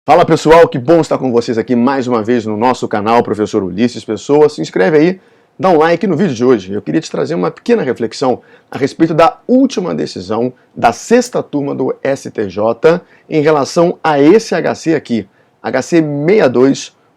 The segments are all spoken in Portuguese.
Fala pessoal, que bom estar com vocês aqui mais uma vez no nosso canal, Professor Ulisses Pessoa. Se inscreve aí, dá um like no vídeo de hoje. Eu queria te trazer uma pequena reflexão a respeito da última decisão da sexta turma do STJ em relação a esse HC aqui, HC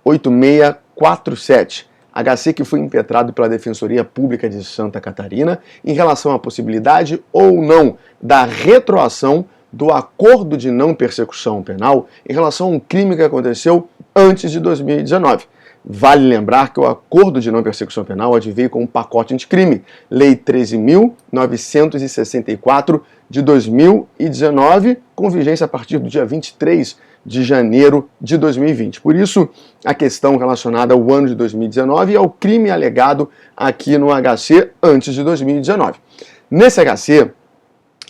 628647. HC que foi impetrado pela Defensoria Pública de Santa Catarina em relação à possibilidade ou não da retroação do acordo de não persecução penal em relação a um crime que aconteceu antes de 2019. Vale lembrar que o acordo de não persecução penal adveio com um pacote anticrime, Lei 13.964 de 2019, com vigência a partir do dia 23 de janeiro de 2020. Por isso, a questão relacionada ao ano de 2019 e ao crime alegado aqui no HC antes de 2019. Nesse HC,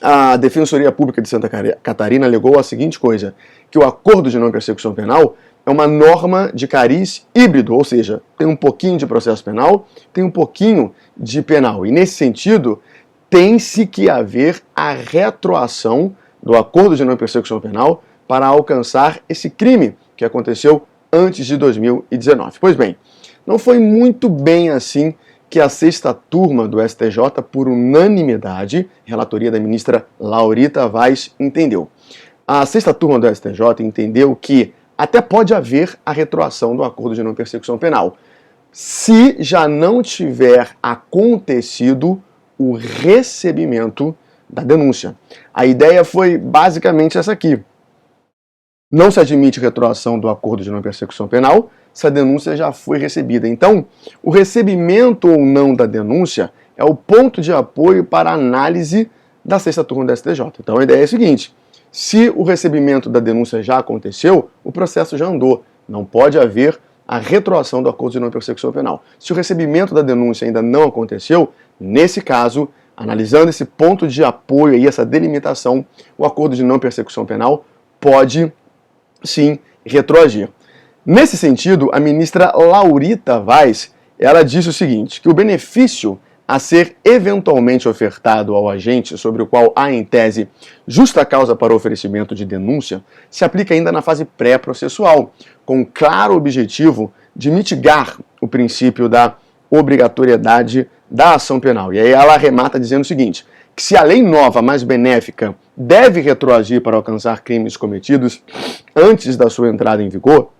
a Defensoria Pública de Santa Catarina alegou a seguinte coisa, que o acordo de não persecução penal é uma norma de cariz híbrido, ou seja, tem um pouquinho de processo penal, tem um pouquinho de penal. E nesse sentido, tem-se que haver a retroação do acordo de não persecução penal para alcançar esse crime que aconteceu antes de 2019. Pois bem, não foi muito bem assim que a sexta turma do STJ, por unanimidade, relatoria da ministra Laurita Vaz, entendeu. A sexta turma do STJ entendeu que até pode haver a retroação do acordo de não persecução penal, se já não tiver acontecido o recebimento da denúncia. A ideia foi basicamente essa aqui. Não se admite retroação do acordo de não persecução penal se a denúncia já foi recebida. Então, o recebimento ou não da denúncia é o ponto de apoio para a análise da sexta turma do STJ. Então, a ideia é a seguinte: se o recebimento da denúncia já aconteceu, o processo já andou. Não pode haver a retroação do acordo de não persecução penal. Se o recebimento da denúncia ainda não aconteceu, nesse caso, analisando esse ponto de apoio e essa delimitação, o acordo de não persecução penal pode sim retroagir. Nesse sentido, a ministra Laurita Vaz, ela disse o seguinte, que o benefício a ser eventualmente ofertado ao agente sobre o qual há em tese justa causa para oferecimento de denúncia se aplica ainda na fase pré-processual, com claro objetivo de mitigar o princípio da obrigatoriedade da ação penal. E aí ela arremata dizendo o seguinte, que se a lei nova mais benéfica deve retroagir para alcançar crimes cometidos antes da sua entrada em vigor,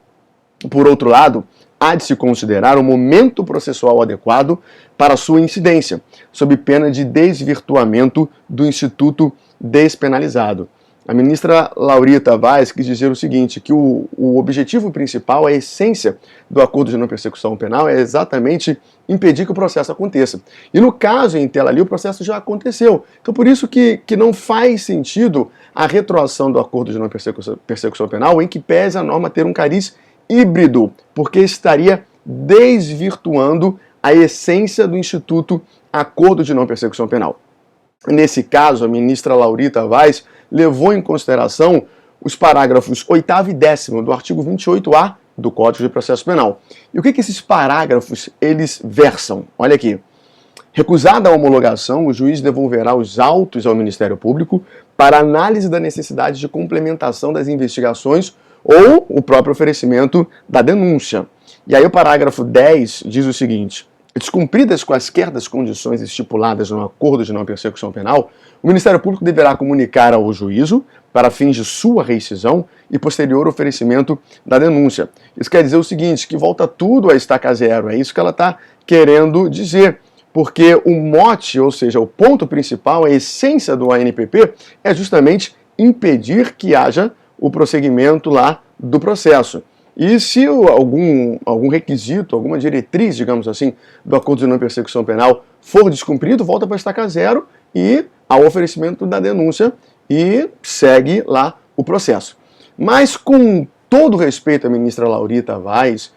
por outro lado, há de se considerar o momento processual adequado para sua incidência, sob pena de desvirtuamento do instituto despenalizado. A ministra Laurita Vaz quis dizer o seguinte, que o objetivo principal, a essência do acordo de não persecução penal é exatamente impedir que o processo aconteça. E no caso em tela ali, o processo já aconteceu. Então por isso que não faz sentido a retroação do acordo de não persecução penal, em que pese a norma ter um cariz híbrido, porque estaria desvirtuando a essência do Instituto Acordo de Não Persecução Penal. Nesse caso, a ministra Laurita Vaz levou em consideração os parágrafos 8º e 10º do artigo 28A do Código de Processo Penal. E o que esses parágrafos eles versam? Olha aqui. Recusada a homologação, o juiz devolverá os autos ao Ministério Público para análise da necessidade de complementação das investigações ou o próprio oferecimento da denúncia. E aí o parágrafo 10 diz o seguinte: descumpridas quaisquer das condições estipuladas no acordo de não persecução penal, o Ministério Público deverá comunicar ao juízo para fins de sua rescisão e posterior oferecimento da denúncia. Isso quer dizer o seguinte, que volta tudo a estaca zero, é isso que ela está querendo dizer. Porque o mote, ou seja, o ponto principal, a essência do ANPP é justamente impedir que haja o prosseguimento lá do processo. E se algum requisito, alguma diretriz, digamos assim, do acordo de não persecução penal for descumprido, volta para a estaca zero e ao oferecimento da denúncia e segue lá o processo. Mas com todo respeito à ministra Laurita Vaz,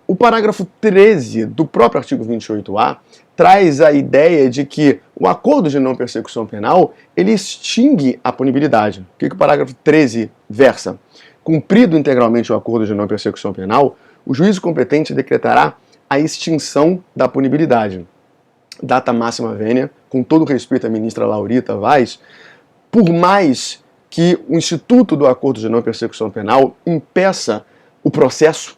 o parágrafo 13 do próprio artigo 28A traz a ideia de que o acordo de não persecução penal, ele extingue a punibilidade. O que o parágrafo 13 versa? Cumprido integralmente o acordo de não persecução penal, o juízo competente decretará a extinção da punibilidade. Data máxima vênia, com todo respeito à ministra Laurita Vaz, por mais que o Instituto do Acordo de Não Persecução Penal impeça o processo,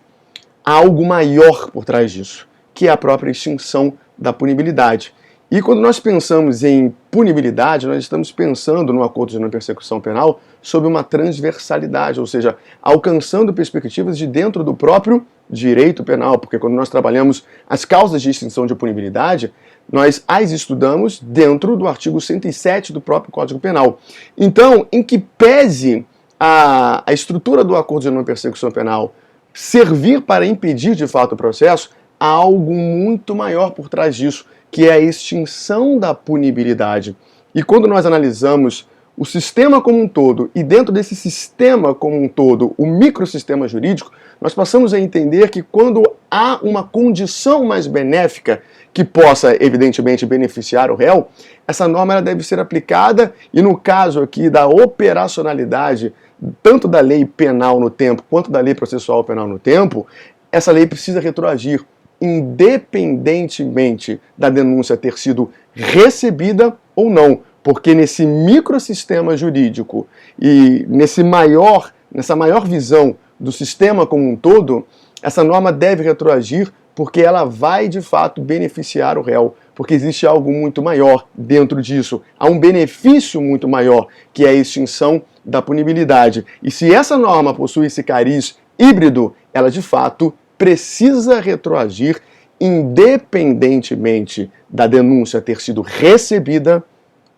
há algo maior por trás disso, que é a própria extinção da punibilidade. E quando nós pensamos em punibilidade, nós estamos pensando no Acordo de Não Persecução Penal sob uma transversalidade, ou seja, alcançando perspectivas de dentro do próprio direito penal, porque quando nós trabalhamos as causas de extinção de punibilidade, nós as estudamos dentro do artigo 107 do próprio Código Penal. Então, em que pese a estrutura do Acordo de Não Persecução Penal servir para impedir de fato o processo, há algo muito maior por trás disso, que é a extinção da punibilidade. E quando nós analisamos o sistema como um todo, e dentro desse sistema como um todo, o microsistema jurídico, nós passamos a entender que quando há uma condição mais benéfica que possa, evidentemente, beneficiar o réu, essa norma ela deve ser aplicada, e no caso aqui da operacionalidade, tanto da lei penal no tempo, quanto da lei processual penal no tempo, essa lei precisa retroagir, independentemente da denúncia ter sido recebida ou não, porque nesse microsistema jurídico e nessa maior visão do sistema como um todo, essa norma deve retroagir porque ela vai de fato beneficiar o réu, porque existe algo muito maior dentro disso, há um benefício muito maior, que é a extinção da punibilidade. E se essa norma possui esse cariz híbrido, ela de fato precisa retroagir independentemente da denúncia ter sido recebida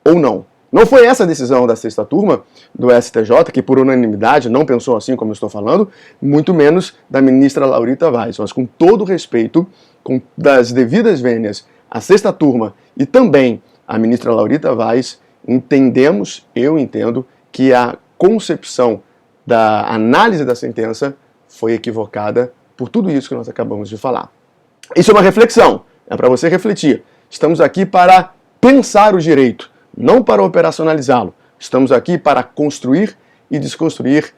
ou não. Não foi essa a decisão da sexta turma do STJ, que por unanimidade não pensou assim como eu estou falando, muito menos da ministra Laurita Vaz. Mas com todo respeito, com das devidas vênias, a sexta turma e também a ministra Laurita Vaz, eu entendo que a concepção da análise da sentença foi equivocada por tudo isso que nós acabamos de falar. Isso é uma reflexão, é para você refletir. Estamos aqui para pensar o direito, não para operacionalizá-lo. Estamos aqui para construir e desconstruir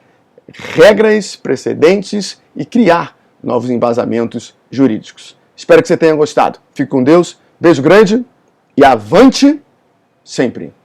regras, precedentes e criar novos embasamentos jurídicos. Espero que você tenha gostado. Fique com Deus, beijo grande e avante sempre!